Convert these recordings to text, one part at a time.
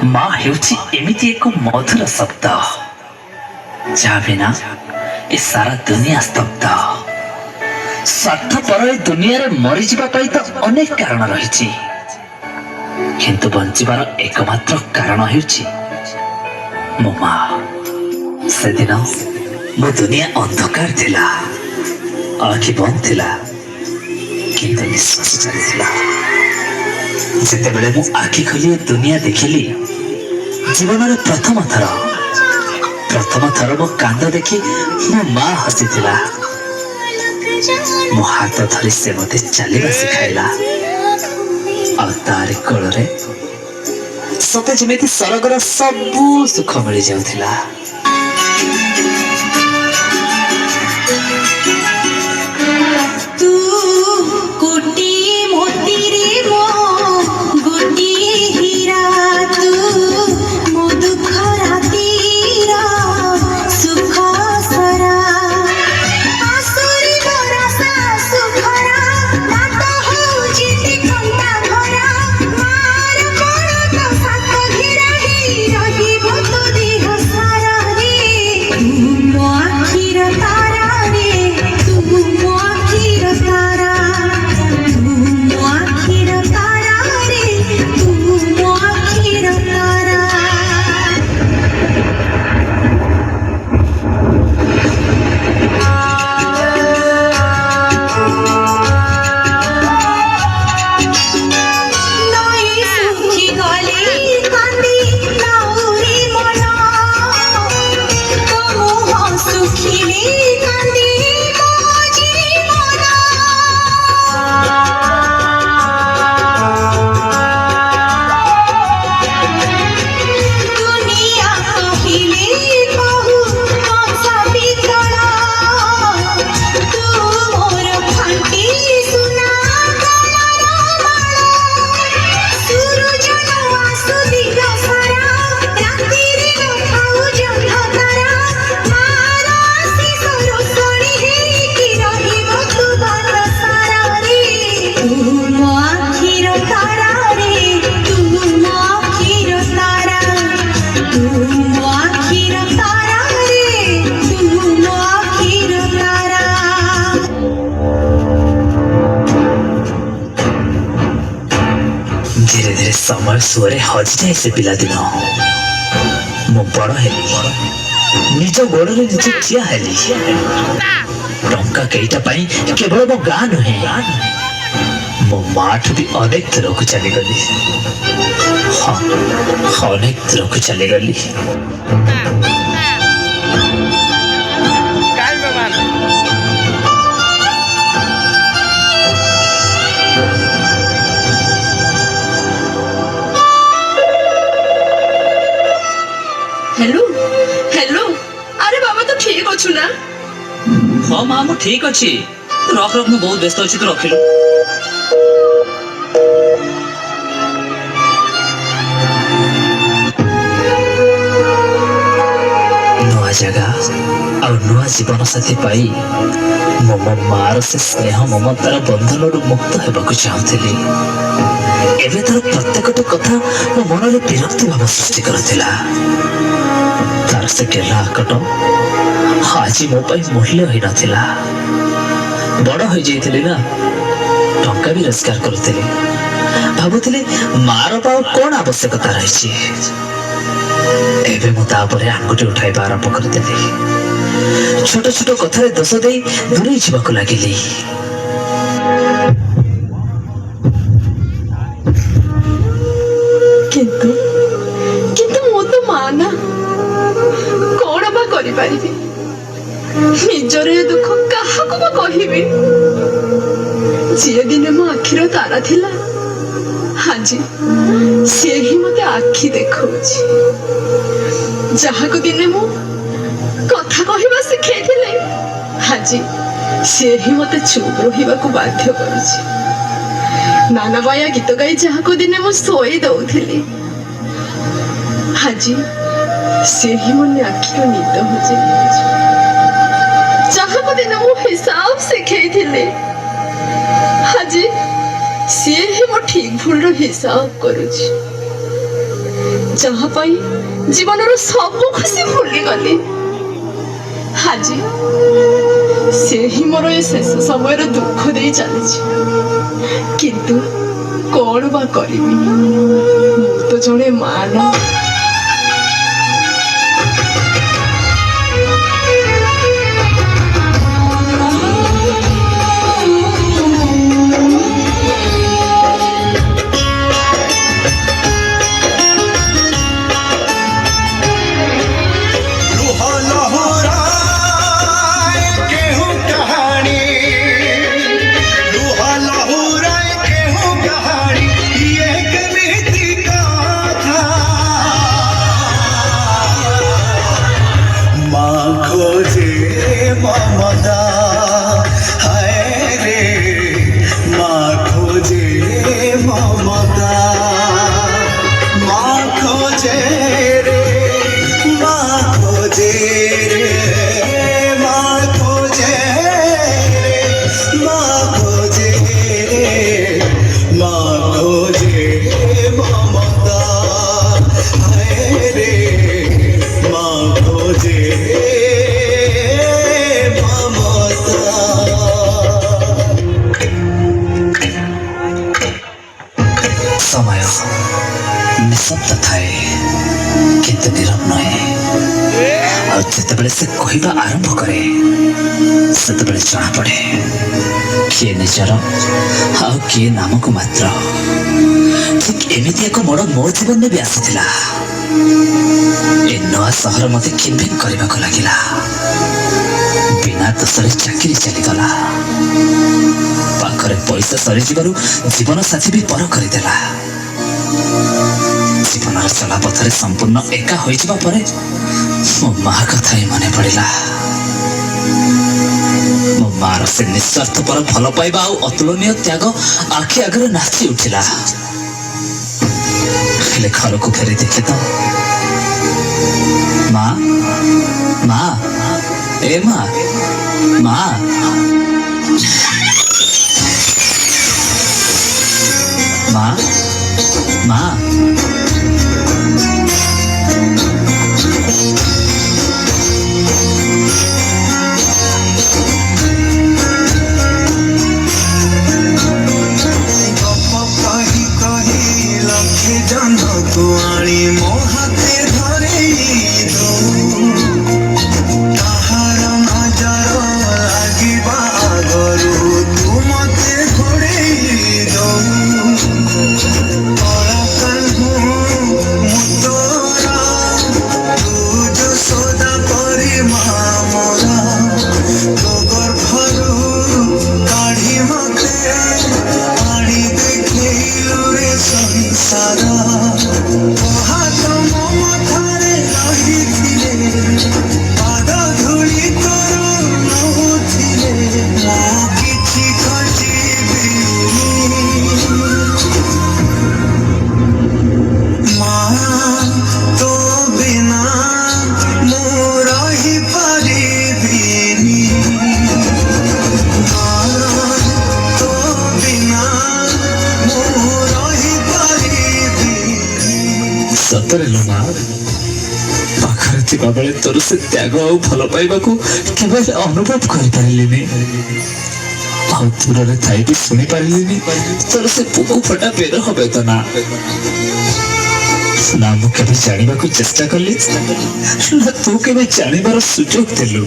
ମା ହେଉଛି ଏମିତି ଏକ ମଧୁର ଶବ୍ଦ ଯାହା ବିନା ଏ ସାରା ଦୁନିଆ ସ୍ତବ୍ଧ। ସ୍ୱାର୍ଥପର ଏ ଦୁନିଆରେ ମରିଯିବା ପାଇଁ ତ ଅନେକ କାରଣ ରହିଛି, କିନ୍ତୁ ବଞ୍ଚିବାର ଏକମାତ୍ର କାରଣ ହେଉଛି ମୋ ମା। ସେଦିନ ମୋ ଦୁନିଆ ଅନ୍ଧକାର ଥିଲା, ଆଖି ବନ୍ଦ ଥିଲା, କିନ୍ତୁ ନିଶ୍ୱାସ ଚାଲିଥିଲା। ଯେତେବେଳେ ମୁଁ ଆଖି ଖୋଲି ଦୁନିଆ ଦେଖିଲି, ଜୀବନରେ ପ୍ରଥମ ଥର ମୋ କାନ୍ଦ ଦେଖି ମୋ ମା ହସିଥିଲା। ମୋ ହାତ ଧରି ସେ ମୋତେ ଚାଲିବା ଶିଖାଇଲା, ଆଉ ତାରି କୋଳରେ ସତେ ଯେମିତି ସରଗର ସବୁ ସୁଖ ମିଳିଯାଉଥିଲା। धीरे धीरे समय सुअरे हजि जाए से पिलादिन। मु बड़ हेली, निज गोड़े निजे ठिया हेली। टंका केईटा पाई केवल मो गाँ नुहे, मो माठू भी अनेक दूर को चलीगली। हाँ, अनेक दूर को चलीगली। हेलो हेलो, अरे बाबा तो ठीक अच्छु ना? हाँ माँ, मु ठीक अच्छी। रख रख, मु बहुत व्यस्त अच्छी, तो रखिलु। नुआ जगह और नुआ जीवन साथी पाई मो मार से स्नेह ममतार बंधन मुक्त होगा चाहूली। एवं तार प्रत्येक कथा मो मन में विरक्ति भाव सृष्टि करथिला। तार से गेला आकट आज मो मूल्य हो नाथिला। बड़ हो जाइथिली ना, टंका भी रोजगार करुथिली। भाबुथिली मार पाव कौन आवश्यकता रही। एबे मु तापरे आंगुठी उठाइबा आरंभ करदेली। छोट छोट कथारे दोष दे दूरे जीवाको लागिली। किंतु किंतु मो तो माना कौन बा करि पारिबी? निजर ए दुख काहाको बा कहिबी? जे दिन मो आखिर तारा थिला, हाजी से ही मते आखि देखौछि। जहाको दिने मो कथा कहिबा शिखैथिले, हाजी से ही मते चुप रहिबाको बाध्य करूछि। नाना बाया गीत गाई जहाको दिने मो सोई दउथिली, हाजी से ही मोने आखिर निद हो जाइछि। जहाको दिने मो हिसाब शिखैथिले, हाजी से ही मो ठीक भूल रो हिसाब करूछि। जहाँ पाई जीवन सब खुशी भूली गली आज से ही मोर ये शेष समय दुख दे चली किंतु कौन बा करी मु तो जड़े मां ना समय निशब्द थाए किंतु नीरव नए और जितेबले से कहवा आरंभ करे सेतेबले जना पड़े किए निजर आ किए नामक मात्र ठीक एमती एक मोड़ मो जीवन में भी आसीथिला ए नया सहर मते किनभिन करने को लगिला बिना दशरे चाकरी चलीगला पाखरे पैसा सरी जीवन साथी भी पर करदेला जीवन चला पथरे संपूर्ण एका हो मो माँ कथा ही मन पड़ा मो मार से निस्वार्थ पर भल पाइबा अतुलनीय त्याग आखि आगे नाची उठिला घर को फेरी देखे तो माँ माँ ए माँ माँ माँ माँ सतरे लो माँ पाखरे थिबा बेले तोर से त्याग आ भल पाइबा को केवल अनुभव कर पारिलिनी आ दूर रे थाई भी सुनी पारिलिनी तोर से पुको फटा पेर होबे तो ना ना मु केबे जानिबा को चेष्टा करली ना तू केबे जानिबार सुजोग देलु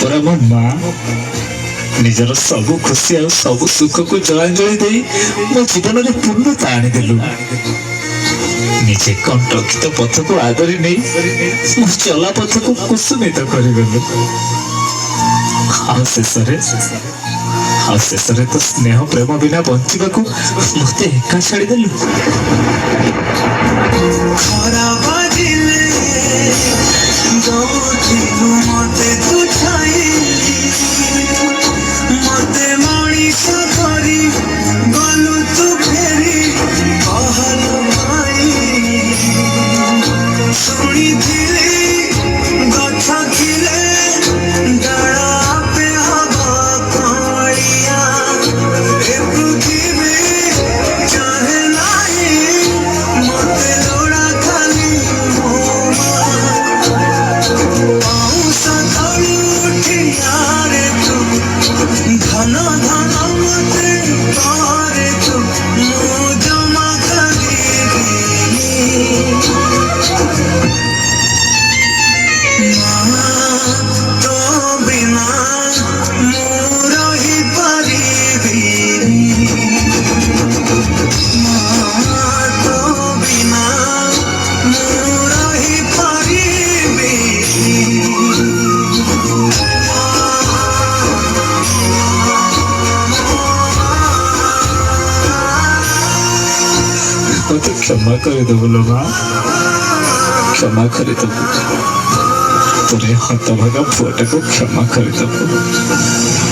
तोरा मो माँ निजर सब खुशी आ सब सुख को जलांजलि दे मो जीवन रे पूर्णता आनी देलु निजे कंटकित पथ को आदरी नहीं मो चला पथ को कुसुमित करगलु शेषरे तो स्नेह प्रेम बिना बंचिबा को मते एका छाड़ी देलु खरा बाजिले जोथिलु मते तू छाइली मते मणिष करी गलु तू फेरी कहलु माई शुणिथिली गछ खिले डाला पे हवा कमलिया ए पृथ्वी चाहे नाही मत क्षमा करदेबु लो माँ क्षमा करदेबु तोरे हतभागा पुआटा को क्षमा करदेबु